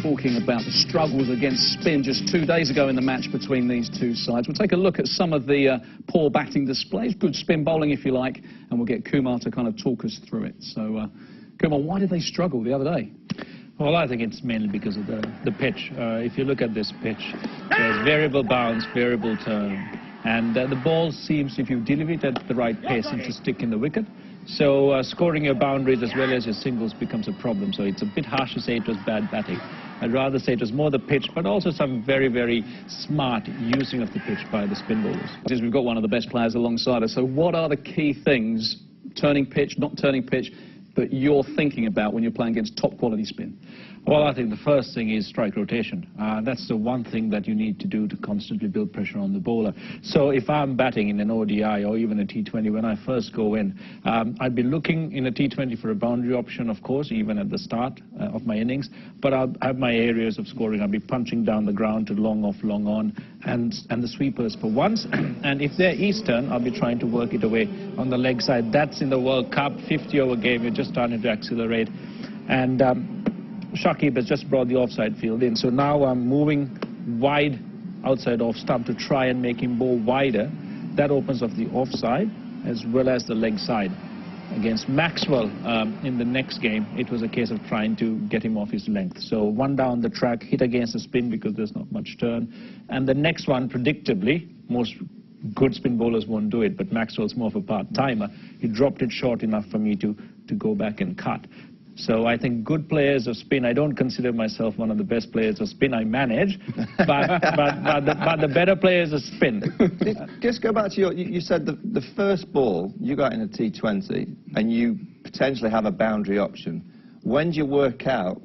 talking about the struggles against spin just 2 days ago in the match between these two sides. We'll take a look at some of the poor batting displays, good spin bowling if you like, and we'll get Kumar to kind of talk us through it. So, Kumar, why did they struggle the other day? Well, I think it's mainly because of the pitch. If you look at this pitch, there's variable bounce, variable turn, and the ball seems, if you deliver it at the right pace, seems to stick in the wicket. So scoring your boundaries as well as your singles becomes a problem. So it's a bit harsh to say it was bad batting. I'd rather say it was more the pitch, but also some very, very smart using of the pitch by the spin bowlers. We've got one of the best players alongside us. So what are the key things, turning pitch, not turning pitch, that you're thinking about when you're playing against top quality spin? Well, I think the first thing is strike rotation. That's the one thing that you need to do to constantly build pressure on the bowler. So if I'm batting in an ODI or even a T20, when I first go in, I'd be looking in a T20 for a boundary option, of course, even at the start of my innings. But I'll have my areas of scoring. I'll be punching down the ground to long off, long on, and the sweepers for once. And if they're Eastern, I'll be trying to work it away on the leg side. That's in the World Cup, 50-over game. You're just starting to accelerate. And Shakib has just brought the offside field in, so now I'm moving wide outside off stump to try and make him bowl wider. That opens up the offside as well as the leg side. Against Maxwell in the next game, it was a case of trying to get him off his length. So one down the track, hit against the spin because there's not much turn. And the next one, predictably, most good spin bowlers won't do it, but Maxwell's more of a part-timer. He dropped it short enough for me to go back and cut. So I think good players of spin, I don't consider myself one of the best players of spin, I manage, but the better players of spin. Just go back to you said the first ball you got in a T20 and you potentially have a boundary option. When do you work out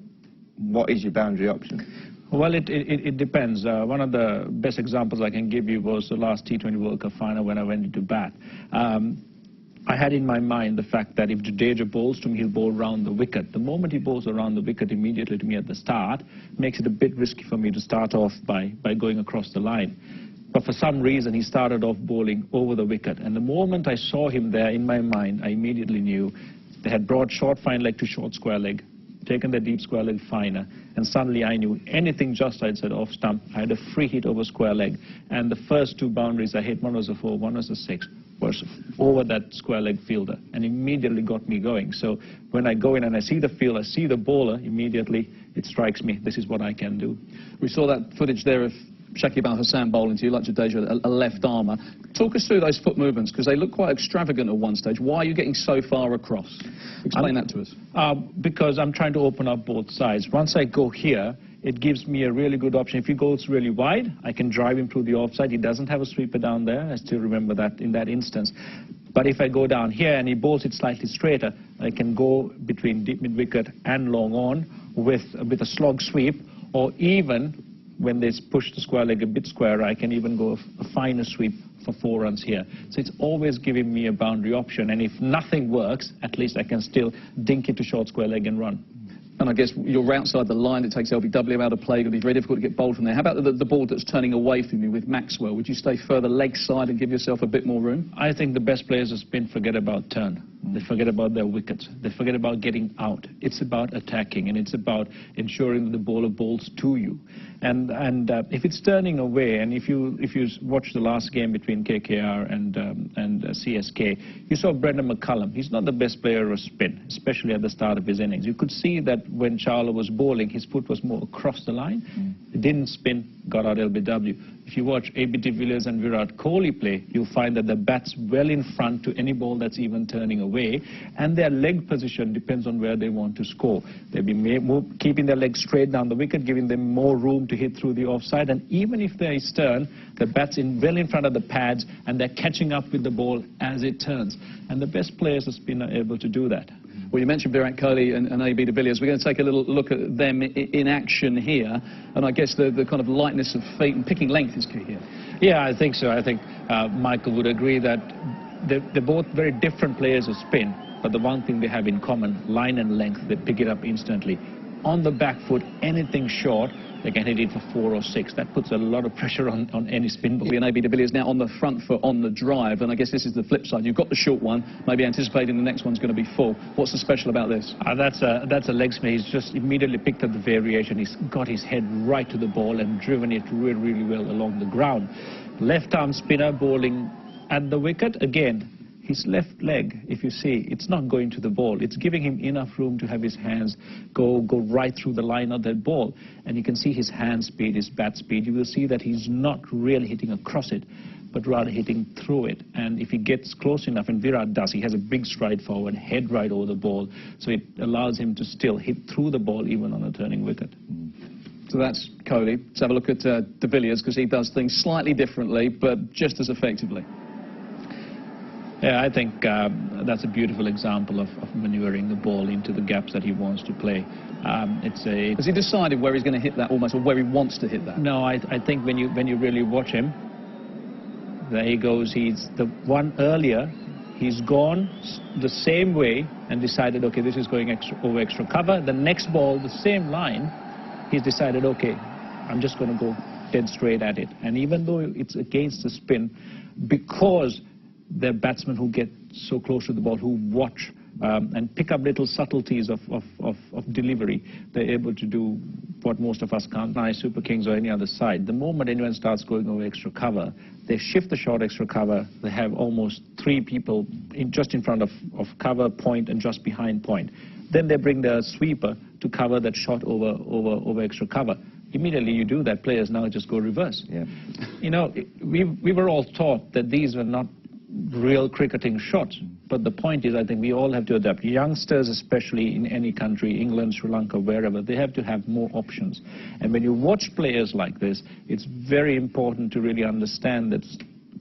what is your boundary option? Well, it depends. One of the best examples I can give you was the last T20 World Cup final when I went into bat. I had in my mind the fact that if Jadeja bowls to me, he'll bowl round the wicket. The moment he bowls around the wicket immediately to me at the start, makes it a bit risky for me to start off by going across the line. But for some reason, he started off bowling over the wicket. And the moment I saw him there, in my mind, I immediately knew they had brought short fine leg to short square leg, taken the deep square leg finer, and suddenly I knew anything just outside off stump, I had a free hit over square leg. And the first two boundaries I hit, one was a 4, one was a 6, was over that square leg fielder, and immediately got me going. So when I go in and I see the field, I see the bowler, immediately it strikes me, this is what I can do. We saw that footage there of Shakib Al-Hassan bowling to you, like Jadeja, a left armour. Talk us through those foot movements, because they look quite extravagant at one stage. Why are you getting so far across? Explain that to us. Because I'm trying to open up both sides. Once I go here, it gives me a really good option. If he goes really wide, I can drive him through the offside. He doesn't have a sweeper down there. I still remember that in that instance. But if I go down here and he bowls it slightly straighter, I can go between deep mid-wicket and long on with a slog sweep, or even when they push the square leg a bit squarer, I can even go a finer sweep for 4 runs here. So it's always giving me a boundary option, and if nothing works, at least I can still dink it to short square leg and run. And I guess you're outside the line, it takes LBW out of play, it'll be very difficult to get bowled from there. How about the ball that's turning away from you with Maxwell? Would you stay further leg side and give yourself a bit more room? I think the best players of spin forget about turn. They forget about their wickets. They forget about getting out. It's about attacking, and it's about ensuring that the bowler bowls to you. And if it's turning away, and if you watch the last game between KKR and CSK, you saw Brendan McCullum. He's not the best player of spin, especially at the start of his innings. You could see that when Charla was bowling, his foot was more across the line. It didn't spin, got out LBW. If you watch A.B. de Villiers and Virat Kohli play, you'll find that the bat's well in front to any ball that's even turning away, and their leg position depends on where they want to score. They'll be keeping their legs straight down the wicket, giving them more room to hit through the offside, and even if they're astern, the bat's well in front of the pads, and they're catching up with the ball as it turns. And the best players of spin are able to do that. Well, you mentioned Virat Kohli and A.B. de Villiers. We're going to take a little look at them in action here. And I guess the kind of lightness of feet and picking length is key here. Yeah, I think so. I think Michael would agree that they're both very different players of spin. But the one thing they have in common, line and length, they pick it up instantly. on the back foot, anything short, they can hit it for 4 or 6. That puts a lot of pressure on any spin ball. And AB de Villiers now on the front foot on the drive, and I guess this is the flip side. You've got the short one, maybe anticipating the next one's going to be full. What's so special about this? That's a leg spin. He's just immediately picked up the variation. He's got his head right to the ball and driven it really, really well along the ground. Left arm spinner bowling at the wicket. Again, his left leg, if you see, it's not going to the ball. It's giving him enough room to have his hands go right through the line of that ball. And you can see his hand speed, his bat speed. You will see that he's not really hitting across it, but rather hitting through it. And if he gets close enough, and Virat does, he has a big stride forward, head right over the ball, so it allows him to still hit through the ball even on a turning wicket. So that's Kohli. Let's have a look at de Villiers, because he does things slightly differently, but just as effectively. Yeah, I think that's a beautiful example of maneuvering the ball into the gaps that he wants to play. Has he decided where he's going to hit that almost, or where he wants to hit that? No, I think when you really watch him, there he goes. He's the one earlier. He's gone the same way and decided, okay, this is going over extra cover. The next ball, the same line, he's decided, okay, I'm just going to go dead straight at it. And even though it's against the spin, because they're batsmen who get so close to the ball, who watch and pick up little subtleties of delivery, they're able to do what most of us can't. Nice Super Kings or any other side. The moment anyone starts going over extra cover, they shift the short extra cover. They have almost 3 people just in front of cover, point, and just behind point. Then they bring the sweeper to cover that shot over extra cover. Immediately you do that, players now just go reverse. Yeah. You know, we were all taught that these were not real cricketing shots, but the point is, I think we all have to adapt. Youngsters, especially in any country, England, Sri Lanka, wherever, they have to have more options. And when you watch players like this, it's very important to really understand that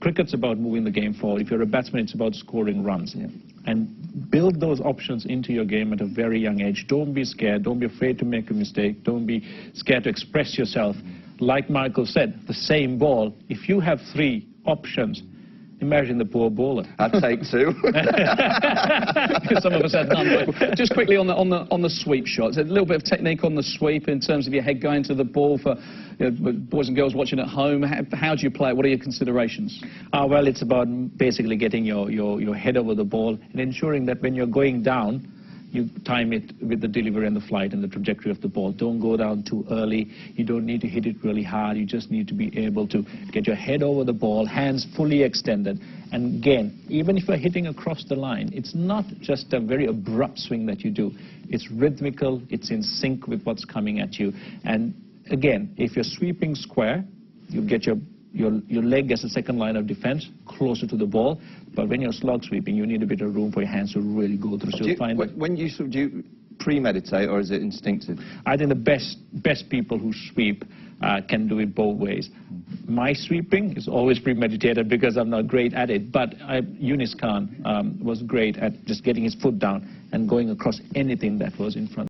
cricket's about moving the game forward. If you're a batsman, it's about scoring runs. Yeah. And build those options into your game at a very young age. Don't be scared. Don't be afraid to make a mistake. Don't be scared to express yourself. Like Michael said, the same ball, if you have 3 options, imagine the poor bowler. I'd take 2. Some of us had none. Just quickly on the sweep shots, a little bit of technique on the sweep in terms of your head going to the ball for boys and girls watching at home. How do you play it? What are your considerations? Well, it's about basically getting your head over the ball and ensuring that when you're going down, you time it with the delivery and the flight and the trajectory of the ball. Don't go down too early. You don't need to hit it really hard. You just need to be able to get your head over the ball, hands fully extended. And again, even if you're hitting across the line, it's not just a very abrupt swing that you do. It's rhythmical. It's in sync with what's coming at you. And again, if you're sweeping square, you get your leg as a second line of defense closer to the ball, but when you're slog sweeping, you need a bit of room for your hands to really go through. So Do you premeditate, or is it instinctive? I think the best people who sweep can do it both ways. My sweeping is always premeditated because I'm not great at it, but Yunus Khan was great at just getting his foot down and going across anything that was in front.